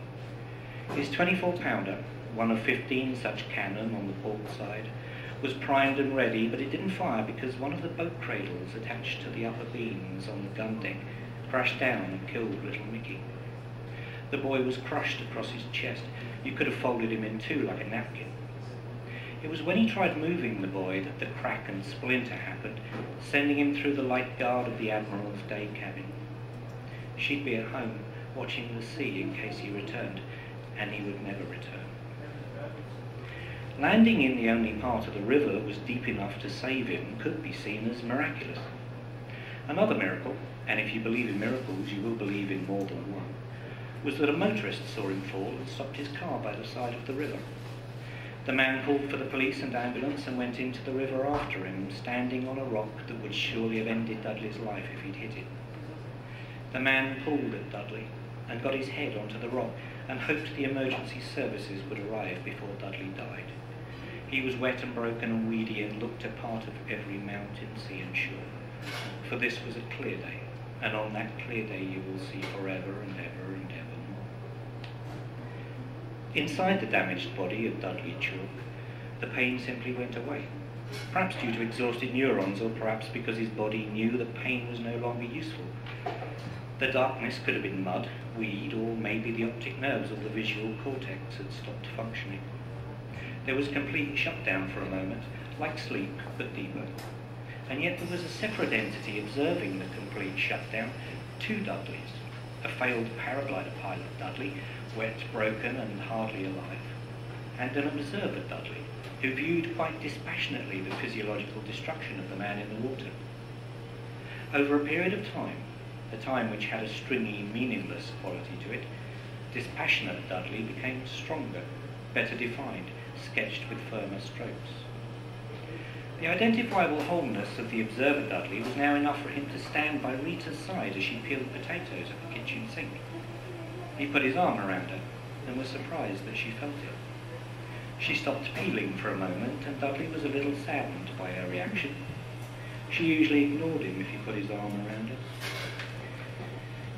His 24-pounder, one of 15 such cannon on the port side, was primed and ready, but it didn't fire because one of the boat cradles attached to the upper beams on the gun deck crashed down and killed little Mickey. The boy was crushed across his chest. You could have folded him in two like a napkin. It was when he tried moving the boy that the crack and splinter happened, sending him through the light guard of the Admiral's day cabin. She'd be at home, watching the sea in case he returned, and he would never return. Landing in the only part of the river that was deep enough to save him could be seen as miraculous. Another miracle, and if you believe in miracles, you will believe in more than one, was that a motorist saw him fall and stopped his car by the side of the river. The man called for the police and ambulance and went into the river after him, standing on a rock that would surely have ended Dudley's life if he'd hit it. The man pulled at Dudley and got his head onto the rock and hoped the emergency services would arrive before Dudley died. He was wet and broken and weedy and looked a part of every mountain, sea and shore. For this was a clear day, and on that clear day you will see forever and ever and evermore. Inside the damaged body of Dudley Chalk, the pain simply went away, perhaps due to exhausted neurons, or perhaps because his body knew that pain was no longer useful. The darkness could have been mud, weed, or maybe the optic nerves or the visual cortex had stopped functioning. There was complete shutdown for a moment, like sleep, but deeper. And yet there was a separate entity observing the complete shutdown, two Dudleys. A failed paraglider pilot Dudley, wet, broken, and hardly alive, and an observer Dudley, who viewed quite dispassionately the physiological destruction of the man in the water. Over a period of time, a time which had a stringy, meaningless quality to it, dispassionate Dudley became stronger, better defined, sketched with firmer strokes. The identifiable wholeness of the observer Dudley was now enough for him to stand by Rita's side as she peeled potatoes at the kitchen sink. He put his arm around her and was surprised that she felt it. She stopped peeling for a moment, and Dudley was a little saddened by her reaction. She usually ignored him if he put his arm around her.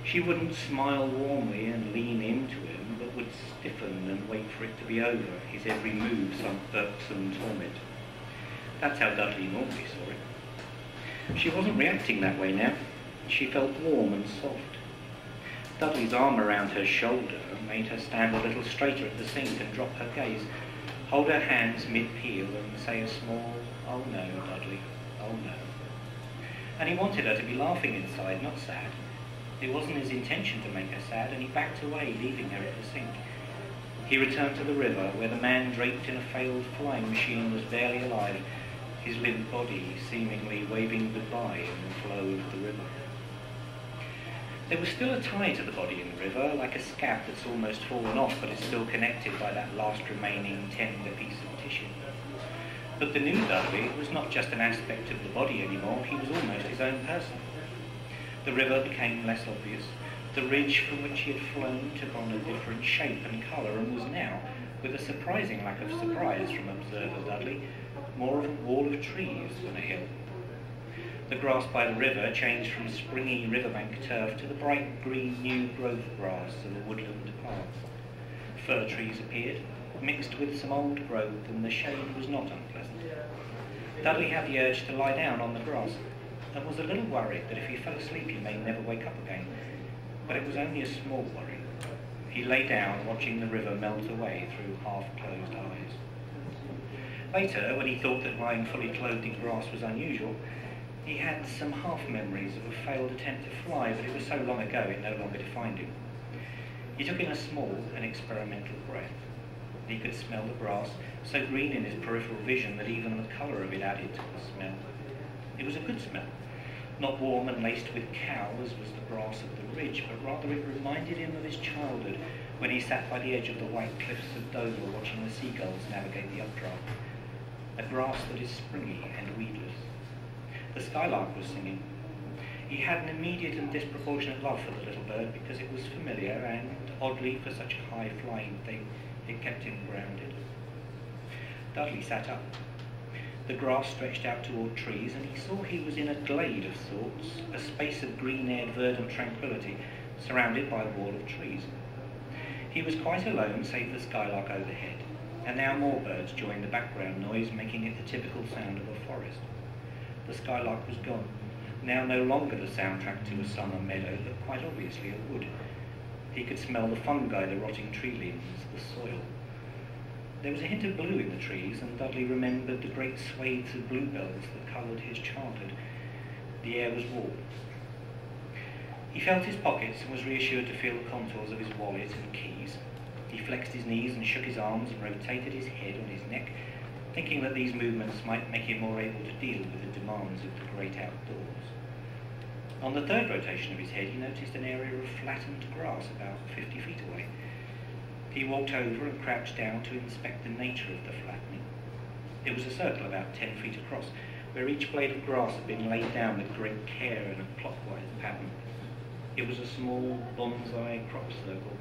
She wouldn't smile warmly and lean into him, but would stiffen and wait for it to be over, his every move some irksome torment. That's how Dudley normally saw it. She wasn't reacting that way now. She felt warm and soft. Dudley's arm around her shoulder made her stand a little straighter at the sink and drop her gaze, hold her hands mid-peel and say a small, "Oh no, Dudley, oh no." And he wanted her to be laughing inside, not sad. It wasn't his intention to make her sad, and he backed away, leaving her at the sink. He returned to the river, where the man draped in a failed flying machine was barely alive, his limp body seemingly waving goodbye in the flow of the river. There was still a tie to the body in the river, like a scab that's almost fallen off but is still connected by that last remaining tender piece of tissue. But the new Dudley was not just an aspect of the body anymore, he was almost his own person. The river became less obvious. The ridge from which he had flown took on a different shape and colour, and was now, with a surprising lack of surprise from observer Dudley, more of a wall of trees than a hill. The grass by the river changed from springy riverbank turf to the bright green new growth grass of a woodland path. Fir trees appeared, mixed with some old growth, and the shade was not unpleasant. Dudley had the urge to lie down on the grass, and was a little worried that if he fell asleep he may never wake up again. But it was only a small worry. He lay down, watching the river melt away through half-closed eyes. Later, when he thought that lying fully clothed in grass was unusual, he had some half-memories of a failed attempt to fly, but it was so long ago it no longer defined him. He took in a small and experimental breath. He could smell the grass, so green in his peripheral vision that even the colour of it added to the smell. It was a good smell, not warm and laced with cow as was the grass of the ridge, but rather it reminded him of his childhood when he sat by the edge of the white cliffs of Dover watching the seagulls navigate the updraft. A grass that is springy and weedless. The skylark was singing. He had an immediate and disproportionate love for the little bird because it was familiar and, oddly for such a high-flying thing, it kept him grounded. Dudley sat up. The grass stretched out toward trees, and he saw he was in a glade of sorts, a space of green-aired verdant tranquillity, surrounded by a wall of trees. He was quite alone, save the skylark overhead, and now more birds joined the background noise, making it the typical sound of a forest. The skylark was gone, now no longer the soundtrack to a summer meadow, but quite obviously a wood. He could smell the fungi, the rotting tree limbs, the soil. There was a hint of blue in the trees, and Dudley remembered the great swathes of bluebells that coloured his childhood. The air was warm. He felt his pockets and was reassured to feel the contours of his wallet and keys. He flexed his knees and shook his arms and rotated his head on his neck, thinking that these movements might make him more able to deal with the demands of the great outdoors. On the third rotation of his head, he noticed an area of flattened grass about 50 feet away. He walked over and crouched down to inspect the nature of the flattening. It was a circle about 10 feet across, where each blade of grass had been laid down with great care in a clockwise pattern. It was a small bonsai crop circle,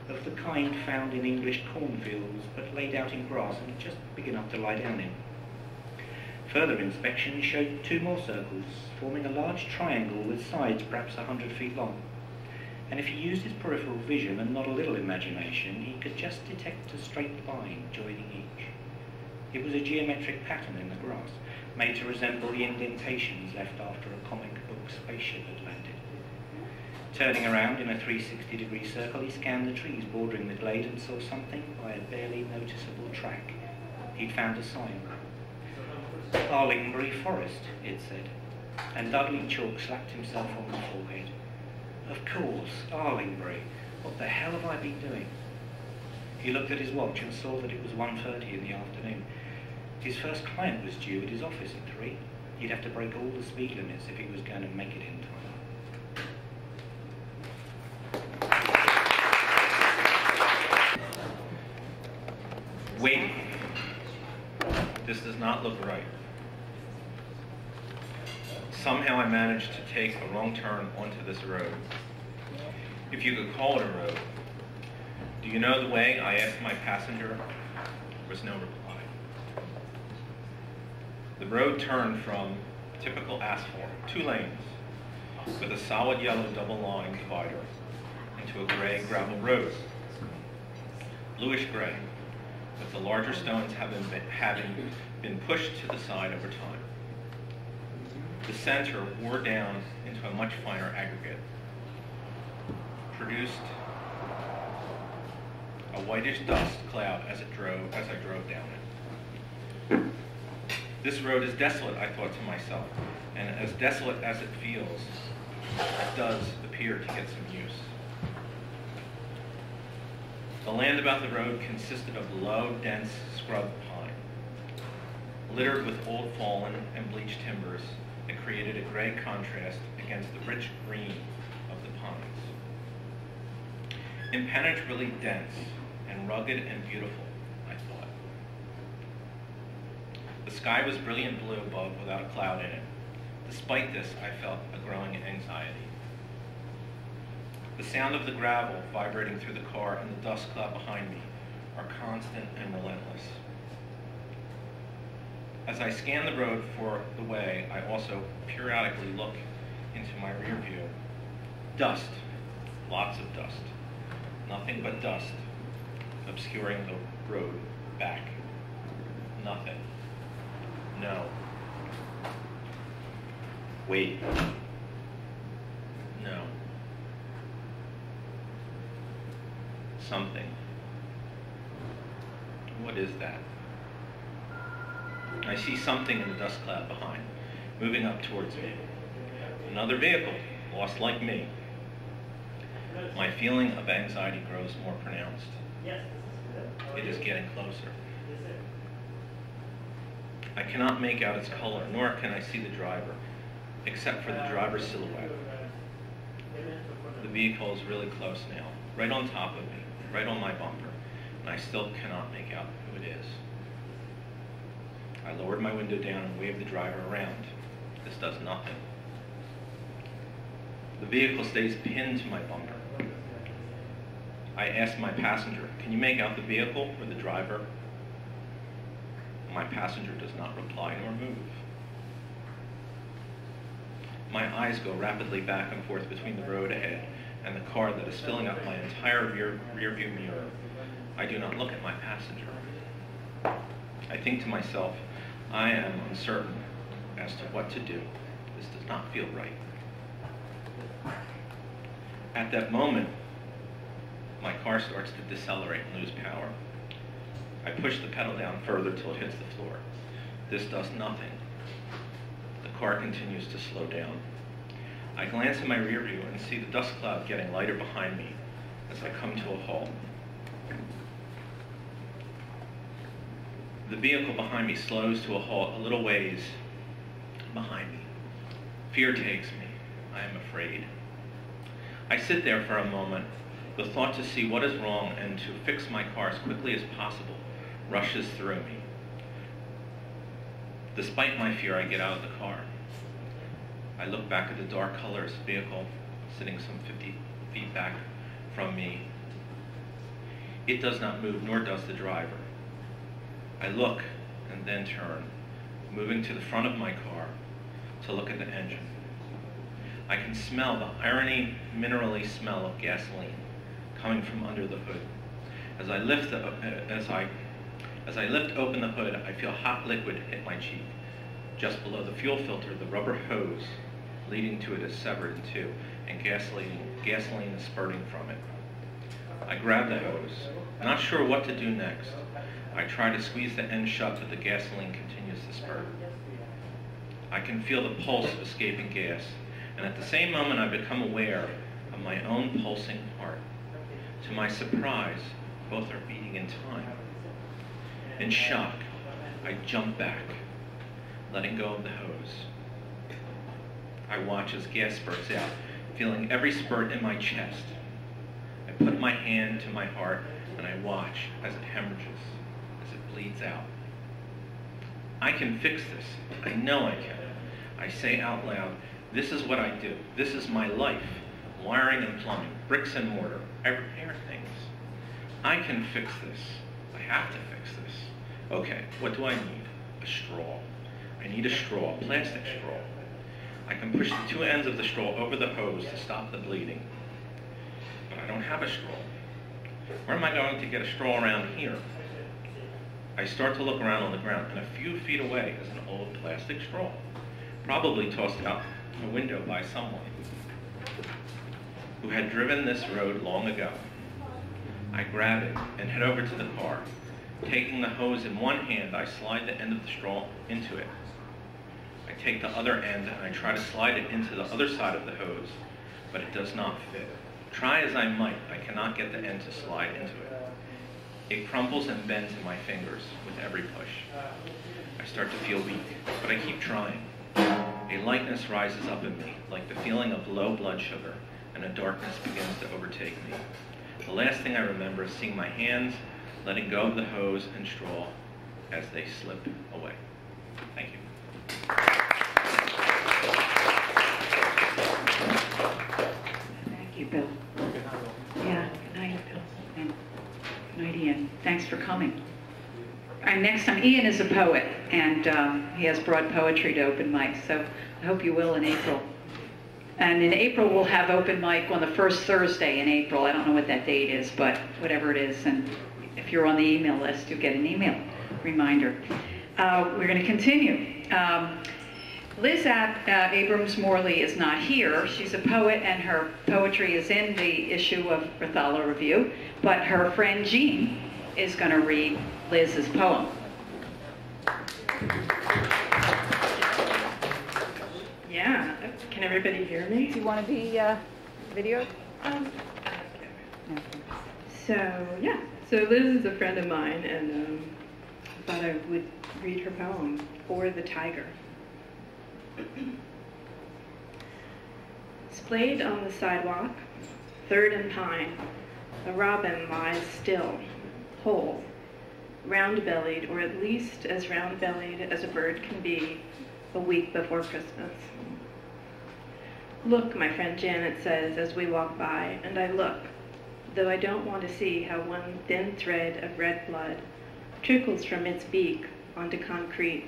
of the kind found in English cornfields, but laid out in grass and just big enough to lie down in. Further inspection showed two more circles, forming a large triangle with sides perhaps 100 feet long. And if he used his peripheral vision and not a little imagination, he could just detect a straight line joining each. It was a geometric pattern in the grass, made to resemble the indentations left after a comic book spaceship had landed. Turning around in a 360-degree circle, he scanned the trees bordering the glade and saw something by a barely noticeable track. he'd found a sign. Arlingbury Forest, it said, and Dudley Chalk slapped himself on the forehead. Of course, Arlingbury. What the hell have I been doing? He looked at his watch and saw that it was 1:30 in the afternoon. His first client was due at his office at 3. He'd have to break all the speed limits if he was going to make it in time. Wait. This does not look right. Somehow I managed to take a wrong turn onto this road. If you could call it a road. Do you know the way? I asked my passenger. There was no reply. The road turned from typical asphalt, 2 lanes, with a solid yellow double-line divider, into a gray gravel road. Bluish gray, with the larger stones having been pushed to the side over time. The center wore down into a much finer aggregate, produced a whitish dust cloud as I drove down it. This road is desolate, I thought to myself, and as desolate as it feels, it does appear to get some use. The land about the road consisted of low, dense scrub pine, littered with old fallen and bleached timbers that created a gray contrast against the rich green of the pines. Impenetrably dense and rugged and beautiful, I thought. The sky was brilliant blue above without a cloud in it. Despite this, I felt a growing anxiety. The sound of the gravel vibrating through the car and the dust cloud behind me are constant and relentless. As I scan the road for the way, I also periodically look into my rear view. Dust, lots of dust, nothing but dust, obscuring the road back. Nothing. No. Wait. No. Something. What is that? I see something in the dust cloud behind, moving up towards me. Another vehicle, lost like me. My feeling of anxiety grows more pronounced. It is getting closer. I cannot make out its color, nor can I see the driver, except for the driver's silhouette. The vehicle is really close now, right on top of me, right on my bumper, and I still cannot make out who it is. I lowered my window down and waved the driver around. This does nothing. The vehicle stays pinned to my bumper. I asked my passenger, "Can you make out the vehicle or the driver?" My passenger does not reply nor move. My eyes go rapidly back and forth between the road ahead and the car that is filling up my entire rear view mirror. I do not look at my passenger. I think to myself, I am uncertain as to what to do. This does not feel right. At that moment, my car starts to decelerate and lose power. I push the pedal down further till it hits the floor. This does nothing. The car continues to slow down. I glance in my rear view and see the dust cloud getting lighter behind me as I come to a halt. The vehicle behind me slows to a halt a little ways behind me. Fear takes me. I am afraid. I sit there for a moment. The thought to see what is wrong and to fix my car as quickly as possible rushes through me. Despite my fear, I get out of the car. I look back at the dark colors vehicle sitting some 50 feet back from me. It does not move, nor does the driver. I look and then turn, moving to the front of my car to look at the engine. I can smell the irony, minerally smell of gasoline coming from under the hood. As I lift open the hood, I feel hot liquid hit my cheek. Just below the fuel filter, the rubber hose leading to it is severed in two, and gasoline is spurting from it. I grab the hose, not sure what to do next. I try to squeeze the end shut, but the gasoline continues to spurt. I can feel the pulse of escaping gas, and at the same moment I become aware of my own pulsing heart. To my surprise, both are beating in time. In shock, I jump back, letting go of the hose. I watch as gas spurts out, feeling every spurt in my chest. I put my hand to my heart and I watch as it hemorrhages, as it bleeds out. I can fix this. I know I can. I say out loud, this is what I do. This is my life. Wiring and plumbing, bricks and mortar. I repair things. I can fix this. I have to fix this. Okay, what do I need? A straw. I need a straw, a plastic straw. I can push the two ends of the straw over the hose to stop the bleeding. But I don't have a straw. Where am I going to get a straw around here? I start to look around on the ground, and a few feet away is an old plastic straw, probably tossed out a window by someone who had driven this road long ago. I grab it and head over to the car. Taking the hose in one hand, I slide the end of the straw into it. I take the other end and I try to slide it into the other side of the hose, but it does not fit. Try as I might, I cannot get the end to slide into it. It crumbles and bends in my fingers with every push. I start to feel weak, but I keep trying. A lightness rises up in me, like the feeling of low blood sugar, and a darkness begins to overtake me. The last thing I remember is seeing my hands letting go of the hose and straw as they slip away. Thank you. Thank you, Bill. Yeah, good night, Bill. And good night, Ian. Thanks for coming. And next time, Ian is a poet, and he has brought poetry to open mic, so I hope you will in April. And in April, we'll have open mic on the first Thursday in April. I don't know what that date is, but whatever it is. And if you're on the email list, you'll get an email reminder. We're going to continue. Liz Abrams-Morley is not here. She's a poet, and her poetry is in the issue of Bartholomew Review, but her friend Jean is going to read Liz's poem. Yeah, can everybody hear me? Do you want to be videoed? So Liz is a friend of mine, and I thought I would read her poem, For the Tiger. Splayed on the sidewalk, 3rd and Pine, a robin lies still, whole, round-bellied, or at least as round-bellied as a bird can be a week before Christmas. Look, my friend Janet says as we walk by, and I look, though I don't want to see how one thin thread of red blood trickles from its beak onto concrete,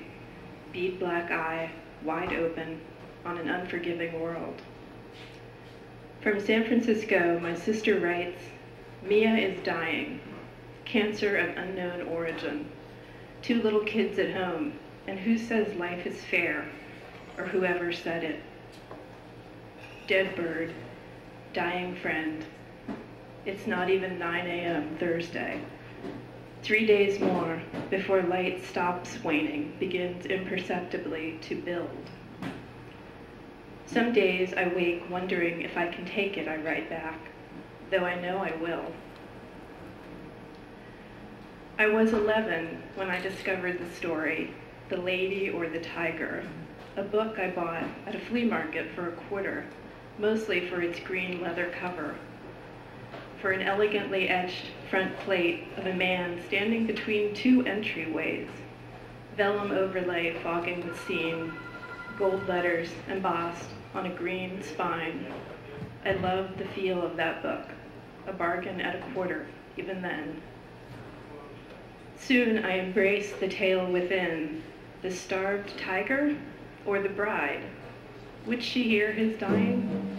bead black eye, wide open, on an unforgiving world. From San Francisco, my sister writes, Mia is dying, cancer of unknown origin, 2 little kids at home, and who says life is fair, or whoever said it? Dead bird, dying friend. It's not even 9 a.m. Thursday. 3 days more before light stops waning, begins imperceptibly to build. Some days I wake wondering if I can take it, I write back, though I know I will. I was 11 when I discovered the story, The Lady or the Tiger, a book I bought at a flea market for $0.25, mostly for its green leather cover, for an elegantly etched front plate of a man standing between 2 entryways, vellum overlay fogging the scene, gold letters embossed on a green spine. I loved the feel of that book, a bargain at $0.25, even then. Soon I embraced the tale within, the starved tiger or the bride. Would she hear his dying?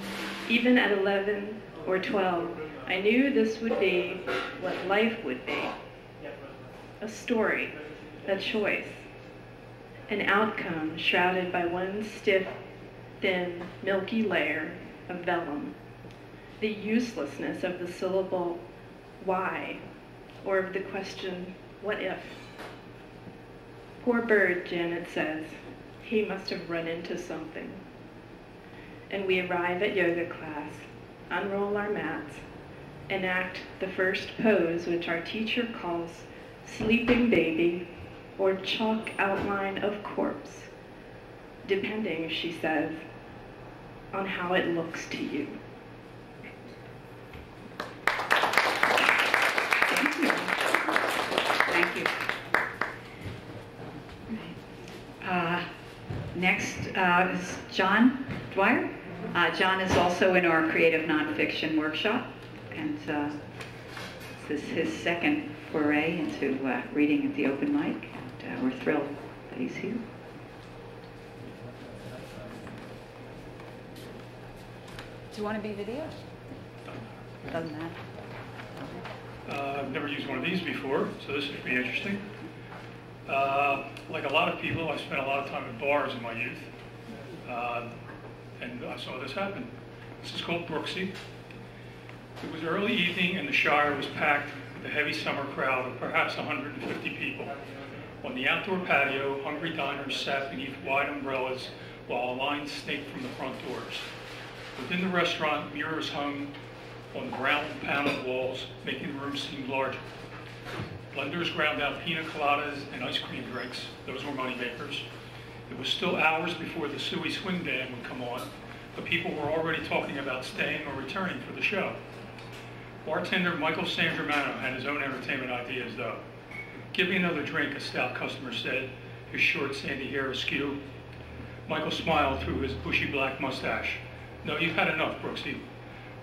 Even at 11 or 12, I knew this would be what life would be. A story, a choice, an outcome shrouded by one stiff, thin, milky layer of vellum. The uselessness of the syllable why, or of the question What if? Poor bird, Janet says. He must have run into something. And we arrive at yoga class, unroll our mats, enact the first pose, which our teacher calls sleeping baby or chalk outline of corpse, depending, she says, on how it looks to you. Thank you. Thank you. Next is John Dwyer. John is also in our creative nonfiction workshop, and this is his second foray into reading at the open mic, and we're thrilled that he's here. Do you want to be video? Doesn't matter. I've never used one of these before, so this should be interesting. Like a lot of people, I spent a lot of time at bars in my youth, and I saw this happen. This is called Brooksy. It was early evening and the Shire was packed with a heavy summer crowd of perhaps 150 people. On the outdoor patio, hungry diners sat beneath wide umbrellas while a line snaked from the front doors. Within the restaurant, mirrors hung on the brown paneled walls, making the room seem larger. Blenders ground out pina coladas and ice cream drinks. Those were moneymakers. It was still hours before the Suey Swing Band would come on, but people were already talking about staying or returning for the show. Bartender Michael Sandramano had his own entertainment ideas, though. "Give me another drink," a stout customer said, his short sandy hair askew. Michael smiled through his bushy black mustache. "No, you've had enough, Brooksy."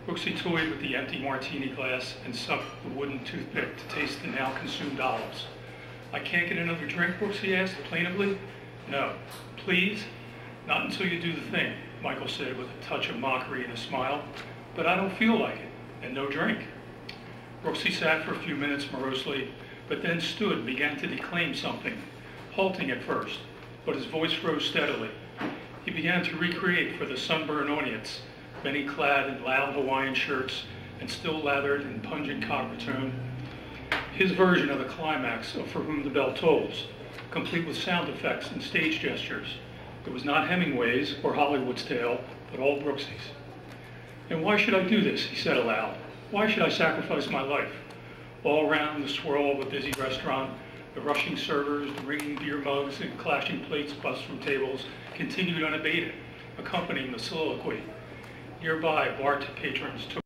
Brooksy toyed with the empty martini glass and sucked the wooden toothpick to taste the now consumed olives. "I can't get another drink?" Brooksy asked plaintively. "No. Please? Not until you do the thing," Michael said with a touch of mockery and a smile. "But I don't feel like it, and no drink." Brooksy sat for a few minutes morosely, but then stood and began to declaim something, halting at first, but his voice rose steadily. He began to recreate for the sunburned audience, many clad in loud Hawaiian shirts and still lathered in pungent coppertone, his version of the climax of For Whom the Bell Tolls, complete with sound effects and stage gestures. It was not Hemingway's or Hollywood's tale, but all Brooksy's. "And why should I do this?" he said aloud. "Why should I sacrifice my life?" All around the swirl of a busy restaurant, the rushing servers, the ringing beer mugs, and clashing plates bust from tables continued unabated, accompanying the soliloquy. Nearby, bar patrons took